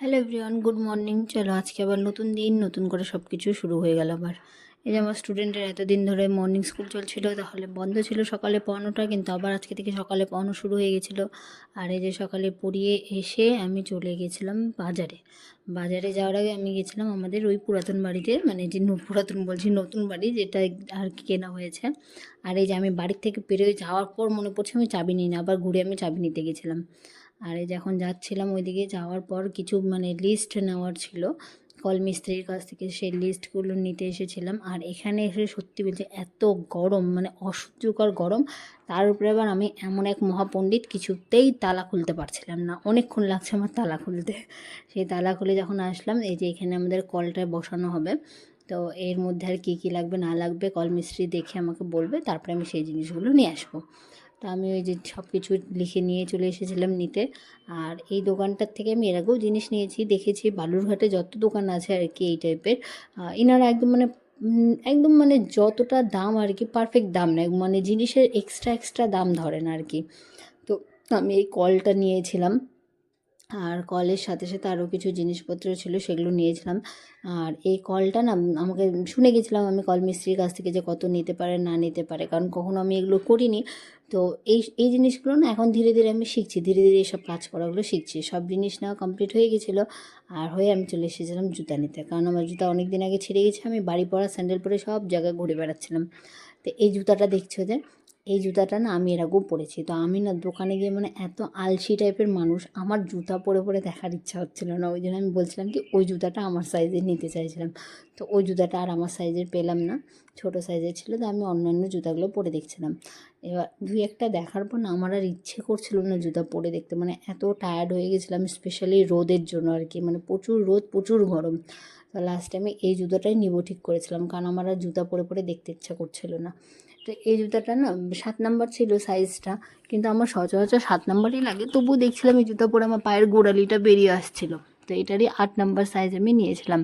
Hello everyone, good morning. চলো আজকে আবার নতুন দিন, নতুন করে সব কিছু শুরু হয়ে গেল আবার। এই যে আমার স্টুডেন্টের এতদিন ধরে মর্নিং স্কুল চলছিল, তাহলে বন্ধ ছিল সকালে পড়ানোটা, কিন্তু আবার আজকে থেকে সকালে পড়ানো শুরু হয়ে গেছিলো। আর এই যে সকালে পড়িয়ে এসে আমি চলে গেছিলাম বাজারে। বাজারে যাওয়ার আগে আমি গেছিলাম আমাদের ওই পুরাতন বাড়িতে, মানে যে পুরাতন বলছি, নতুন বাড়ি যেটা আর কি কেনা হয়েছে। আর এই যে আমি বাড়ির থেকে বেরোয় যাওয়ার পর মনে পড়ছে আমি চাবি নিই না, আবার ঘুরে আমি চাবি নিতে গেছিলাম। আর এই যখন যাচ্ছিলাম ওইদিকে যাওয়ার পর কিছু লিস্ট নেওয়ার ছিল কল মিস্ত্রির কাছ থেকে, সেই লিস্টগুলো নিতে এসেছিলাম। আর এখানে এসে সত্যি বলছে এত গরম, অসহ্যকর গরম। তার উপরে আবার আমি এমন এক মহাপণ্ডিত, কিছুতেই তালা খুলতে পারছিলাম না, অনেকক্ষণ লাগছে আমার তালা খুলতে। সেই তালা খুলে যখন আসলাম, এই যে এখানে আমাদের কলটায় বসানো হবে, তো এর মধ্যে আর কী কী লাগবে না লাগবে কল মিস্ত্রি দেখে আমাকে বলবে, তারপরে আমি সেই জিনিসগুলো নিয়ে আসবো। তো আমি ওই যে সব কিছু লিখে নিয়ে চলে এসেছিলাম নিতে। আর এই দোকানটার থেকে আমি এর আগেও জিনিস নিয়েছি, দেখেছি বালুরঘাটে যত দোকান আছে আর কি এই টাইপের, ইনারা একদম একদম যতটা দাম আর কি পারফেক্ট দাম নেয়, জিনিসের এক্সট্রা এক্সট্রা দাম ধরে না আর কি। তো আমি এই কলটা নিয়েছিলাম, আর কলের সাথে সাথে আরও কিছু জিনিসপত্র ছিল সেগুলো নিয়েছিলাম। আর এই কলটা না আমাকে শুনে গেছিলাম আমি কল মিস্ত্রির কাছ থেকে যে কত নিতে পারে না নিতে পারে, কারণ কখনো আমি এগুলো করিনি। তো এই এই জিনিসগুলো না এখন ধীরে ধীরে আমি শিখছি, ধীরে ধীরে এইসব কাজ করাগুলো শিখছি। সব জিনিস নেওয়া কমপ্লিট হয়ে গেছিলো। আর হয়ে আমি চলে এসেছিলাম জুতা নিতে, কারণ আমার জুতা অনেক দিন আগে ছিঁড়ে গেছে, আমি বাড়ি পরা স্যান্ডেল পরে সব জায়গায় ঘুরে বেড়াচ্ছিলাম। তো এই জুতাটা দেখছো যে, এই জুতাটা না আমি এর আগেও পরেছি। তো আমি না দোকানে গিয়ে এত আলসি টাইপের মানুষ, আমার জুতা পরে পরে দেখার ইচ্ছা হচ্ছিলো না, ওই জন্য আমি বলছিলাম কি ওই জুতাটা আমার সাইজের নিতে চাইছিলাম। তো ওই জুতাটা আর আমার সাইজের পেলাম না, ছোটো সাইজের ছিল। তো আমি অন্যান্য জুতাগুলো পরে দেখছিলাম। এবার দুই একটা দেখার পর না আমার আর ইচ্ছে করছিল না জুতা পরে দেখতে, এত টায়ার্ড হয়ে গেছিলাম, স্পেশালি রোদের জন্য আর কি, প্রচুর রোদ প্রচুর গরম। তো লাস্টে আমি এই জুতোটাই নিব ঠিক করেছিলাম, কারণ আমার আর জুতা পরে পরে দেখতে ইচ্ছা করছিল না। তো এই জুতাটা না 7 নাম্বার ছিল সাইজটা, কিন্তু আমার সচরাচর 7 নাম্বারই লাগে, তবুও দেখছিলাম এই জুতা পরে আমার পায়ের গোড়ালিটা বেরিয়ে আসছিলো। তো এটারই 8 নাম্বার সাইজ আমি নিয়েছিলাম।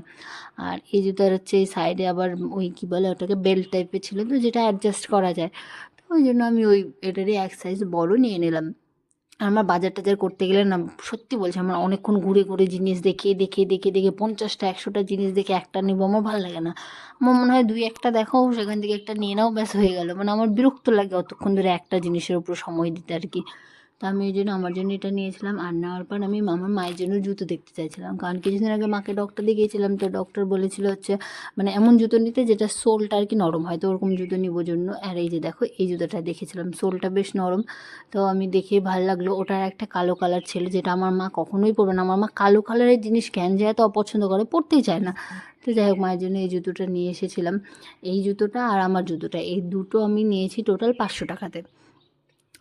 আর এই জুতার হচ্ছে এই সাইডে আবার ওই কী বলে ওটাকে, বেল্ট টাইপের ছিল, তো যেটা অ্যাডজাস্ট করা যায়। তো ওই জন্য আমি ওই এটারই এক সাইজ বড় নিয়ে নিলাম। আমার বাজার টাজার করতে গেলে না, সত্যি বলছি, আমার অনেকক্ষণ ঘুরে ঘুরে জিনিস দেখে দেখে দেখে দেখে 50টা 100টা জিনিস দেখে একটা নেবো আমার ভালো লাগে না। আমার মনে হয় দুই একটা দেখো, সেখান থেকে একটা নিয়ে নাও, ব্যাস হয়ে গেল। আমার বিরক্ত লাগে অতক্ষণ ধরে একটা জিনিসের উপর সময় দিতে আর কি। তো আমি ওই জন্য আমার জন্য এটা নিয়েছিলাম। আর নেওয়ার পর আমি আমার মায়ের জন্য জুতো দেখতে চাইছিলাম, কারণ কিছুদিন আগে মাকে ডক্টর দেখিয়েছিলাম। তো ডক্টর বলেছিল হচ্ছে এমন জুতো নিতে যেটা সোলটা আর কি নরম হয়, তো ওরকম জুতো নিবো জন্য। আর এই যে দেখো এই জুতোটা দেখেছিলাম, সোলটা বেশ নরম। তো আমি দেখে ভালো লাগলো। ওটার একটা কালো কালার ছিল, যেটা আমার মা কখনোই পরবে না। আমার মা কালো কালারের জিনিস কেন যায় এত অপছন্দ করে, পরতেই চায় না। তো যাই হোক, মায়ের জন্য এই জুতোটা নিয়ে এসেছিলাম। এই জুতোটা আর আমার জুতোটা, এই দুটো আমি নিয়েছি টোটাল 500 টাকাতে।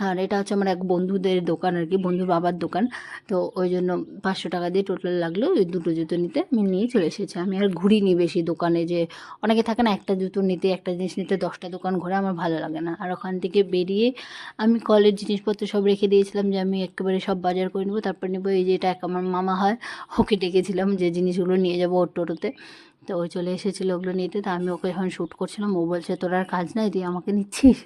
আর এটা হচ্ছে আমার এক বন্ধুদের দোকান আর কি, বন্ধুর বাবার দোকান। তো ওই জন্য 500 টাকা দিয়ে টোটাল লাগলো ওই দুটো জুতো নিতে। আমি নিয়ে চলে এসেছি। আমি আর ঘুরিনি বেশি দোকানে, যে অনেকে থাকে না একটা জুতো নিতে, একটা জিনিস নিতে 10টা দোকান ঘোরে, আমার ভালো লাগে না। আর ওখান থেকে বেরিয়ে আমি কলের জিনিসপত্র সব রেখে দিয়েছিলাম, যে আমি একেবারে সব বাজার করে নেবো, তারপর নেবো। এই যে এটা এক আমার মামা হয়, ওকে ডেকেছিলাম যে জিনিসগুলো নিয়ে যাবো ওর টোটোতে। তো ওই চলে এসেছিলো ওগুলো নিতে। তো আমি ওকে এখন শ্যুট করছিলাম, ও বলছে তোর আর কাজ নাই, তুই আমাকে নিচ্ছিস?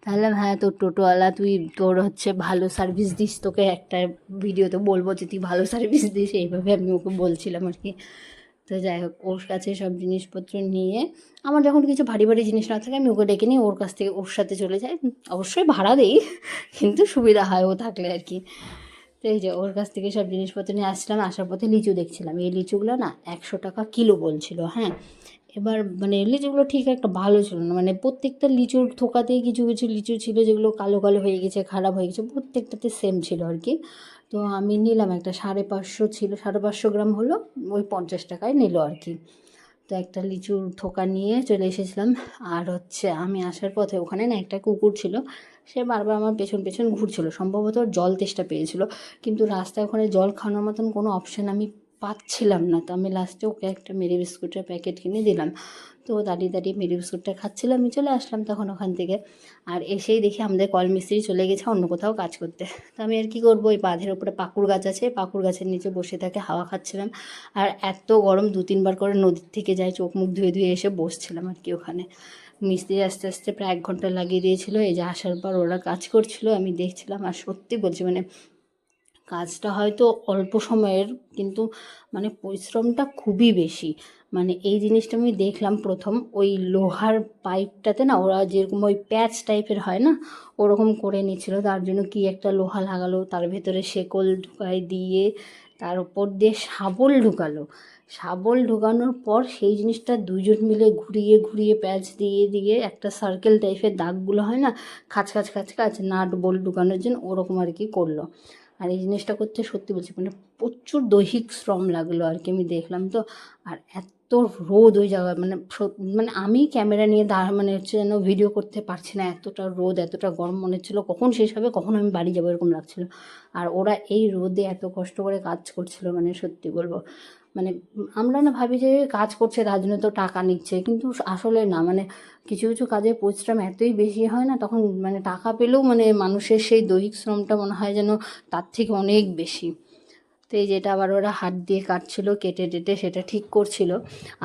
তাহলে হ্যাঁ, তোর টোটোওয়ালা, তুই তোর হচ্ছে ভালো সার্ভিস দিস, তোকে একটা ভিডিওতে বলবো যে তুই ভালো সার্ভিস দিস, এইভাবে আমি ওকে বলছিলাম আর কি। তো যাই হোক, ওর কাছে সব জিনিসপত্র নিয়ে, আমার যখন কিছু ভারী ভারী জিনিস না থাকে আমি ওকে ডেকে নিই, ওর কাছ থেকে ওর সাথে চলে যাই। অবশ্যই ভাড়া দিই, কিন্তু সুবিধা হয় ও থাকলে আর কি। তো এই যে ওর কাছ থেকে সব জিনিসপত্র নিয়ে আসলাম। আসার পথে লিচু দেখছিলাম, এই লিচুগুলো না 100 টাকা কিলো বলছিল। হ্যাঁ, এবার লিচুগুলো ঠিক একটা ভালো ছিল না, প্রত্যেকটা লিচুর থোকাতেই কিছু কিছু লিচু ছিল যেগুলো কালো কালো হয়ে গেছে, খারাপ হয়ে গেছে, প্রত্যেকটাতে সেম ছিল আর কি। তো আমি নিলাম একটা, 550 ছিল, 550 গ্রাম হলো, ওই 50 টাকায় নিল আর কি। তো একটা লিচুর থোকা নিয়ে চলে এসেছিলাম। আর হচ্ছে আমি আসার পথে ওখানে না একটা কুকুর ছিল, সে বারবার আমার পেছন পেছন ঘুরছিল, সম্ভবত ওর জল তেষ্টা পেয়েছিল। কিন্তু রাস্তায় ওখানে জল খাওয়ানোর মতন কোনো অপশান আমি পাচ্ছিলাম না। তো আমি লাস্টে ওকে একটা মেরি বিস্কুটের প্যাকেট কিনে দিলাম। তো দাঁড়িয়ে দাঁড়িয়ে মেরি বিস্কুটটা খাচ্ছিলাম, আমি চলে আসলাম তখন ওখান থেকে। আর এসেই দেখি আমাদের কল মিস্ত্রি চলে গেছে অন্য কোথাও কাজ করতে। তো আমি আর কী করবো, ওই বাঁধের ওপরে পাকুড় গাছ আছে, পাকুড় গাছের নিচে বসে থাকে হাওয়া খাচ্ছিলাম। আর এত গরম, 2-3 বার করে নদীর থেকে যাই, চোখ মুখ ধুয়ে ধুয়ে এসে বসছিলাম আর কি ওখানে। মিস্ত্রি আস্তে আস্তে প্রায় 1 ঘন্টা লাগিয়ে দিয়েছিলো। এই যে আসার পর ওরা কাজ করছিল, আমি দেখছিলাম। আর সত্যি বলছি কাজটা হয়তো অল্প সময়ের, কিন্তু মানে পরিশ্রমটা খুবই বেশি। মানে এই জিনিসটা আমি দেখলাম প্রথম ওই লোহার পাইপটাতে না, ওরা যেরকম ওই প্যাচ টাইপের হয় না, ওরকম করে নিচ্ছিল। তার জন্য কি একটা লোহা লাগালো, তার ভেতরে শেকল ঢুকায় দিয়ে তার উপর দিয়ে শাবল ঢুকালো। শাবল ঢোকানোর পর সেই জিনিসটা দুজন মিলে ঘুরিয়ে ঘুরিয়ে প্যাচ দিয়ে দিয়ে একটা সার্কেল টাইপের দাগগুলো হয় না, খাঁচ খাঁচ খাঁচ খাঁচ নাট বোল্ট ঢুকানোর জন্য, ওরকম আর কি করলো। আর এই জিনিসটা করতে সত্যি বলছি মানে প্রচুর দৈহিক শ্রম লাগলো আর কি, আমি দেখলাম তো। আর এত রোদ ওই জায়গায়, মানে মানে আমি ক্যামেরা নিয়ে মানে হচ্ছে যেন ভিডিও করতে পারছি না, এতটা রোদ এতটা গরম মনে হচ্ছিলো কখন শেষ হবে, কখন আমি বাড়ি যাবো এরকম লাগছিলো। আর ওরা এই রোদে এত কষ্ট করে কাজ করছিল, মানে সত্যি বলবো মানে আমরা না ভাবি যে কাজ করছে তার জন্য তো টাকা নিচ্ছে, কিন্তু আসলে না। মানে কিছু কিছু কাজের পরিশ্রম এতই বেশি হয় না, তখন মানে টাকা পেলেও মানে মানুষের সেই দৈহিক শ্রমটা মনে হয় যেন তার থেকে অনেক বেশি। তো এই যেটা আবার ওরা হাত দিয়ে কাটছিল, কেটে টেটে সেটা ঠিক করছিল।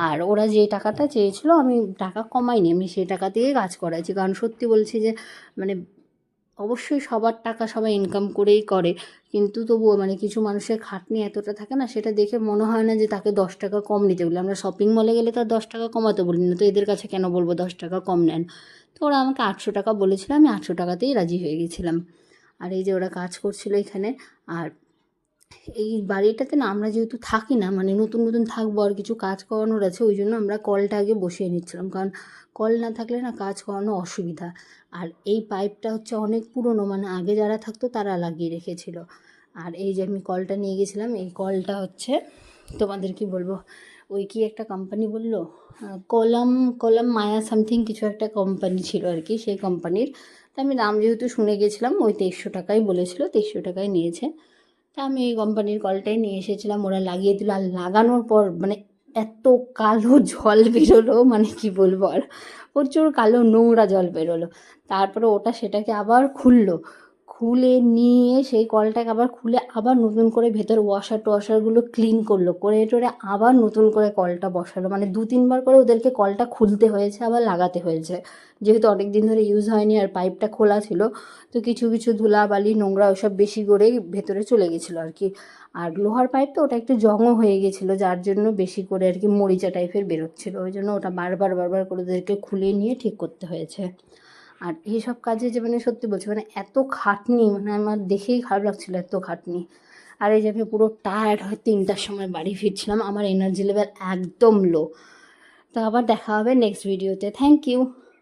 আর ওরা যে টাকাটা চেয়েছিল আমি টাকা কমাইনি, আমি সেই টাকা দিয়েই কাজ করাইছি। কারণ সত্যি বলছি যে মানে অবশ্যই সবার টাকা সবাই ইনকাম করেই করে, কিন্তু তবুও মানে কিছু মানুষের খাটনি এতটা থাকে না, সেটা দেখে মনে হয় না যে তাকে 10 টাকা কম নিতে বলি। আমরা শপিং মলে গেলে তো আর 10 টাকা কমাতে বলি না, তো এদের কাছে কেন বলবো 10 টাকা কম নেন। তো ওরা আমাকে 800 টাকা বলেছিল, আমি 800 টাকাতেই রাজি হয়ে গেছিলাম। আর এই যে ওরা কাজ করছিল এখানে। আর এই বাড়িটাতে না আমরা যেহেতু থাকি না, মানে নতুন নতুন থাকবো আর কিছু কাজ করানোর আছে, ওই জন্য আমরা কলটা আগে বসিয়ে নিচ্ছিলাম, কারণ কল না থাকলে না কাজ করানো অসুবিধা। আর এই পাইপটা হচ্ছে অনেক পুরনো, মানে আগে যারা থাকতো তারা লাগিয়ে রেখেছিল। আর এই যে আমি কলটা নিয়ে গেছিলাম, এই কলটা হচ্ছে তোমাদের কি বলবো, ওই কি একটা কোম্পানি বললো, কলাম কলাম মায়া সামথিং কিছু একটা কোম্পানি ছিল আর কি, সেই কোম্পানির। তা আমি দাম যেহেতু শুনে গেছিলাম, ওই 2300 টাকাই বলেছিল, 2300 টাকায় নিয়েছে। তা আমি এই কোম্পানির কলটাই নিয়ে এসেছিলাম, ওরা লাগিয়ে দিল। আর লাগানোর পর মানে এত কালো জল বেরোলো, মানে কি বলবো আর, প্রচুর কালো নোংরা জল বেরোলো। তারপরে ওটা সেটাকে আবার খুলে নিয়ে সেই কলটাকে আবার খুলে আবার নতুন করে ভেতর ওয়াশারগুলো ক্লিন করলো, করে টোরে আবার নতুন করে কলটা বসালো। মানে 2-3 বার করে ওদেরকে কলটা খুলতে হয়েছে, আবার লাগাতে হয়েছে, যেহেতু অনেক দিন ধরে ইউজ হয়নি আর পাইপটা খোলা ছিল। তো কিছু কিছু ধুলাবালি নোংরা ওসব বেশি করে ভেতরে চলে গেছিলো আর কি। আর লোহার পাইপ তো ওটা একটু জংও হয়ে গেছিলো, যার জন্য বেশি করে আর কি মরিচা টাইপের বেরোচ্ছিলো, ওই জন্য ওটা বারবার করে ওদেরকে খুলে নিয়ে ঠিক করতে হয়েছে। আর এইসব কাজে যে মানে সত্যি বলছি মানে এত খাটনি, মানে আমার দেখেই খারাপ লাগছিলো এত খাটনি। আর এই যে আমি পুরো টায়ার্ড হয়ে 3টার সময় বাড়ি ফিরছিলাম, আমার এনার্জি লেভেল একদম লো। তো আবার দেখা হবে নেক্সট ভিডিওতে। Thank you.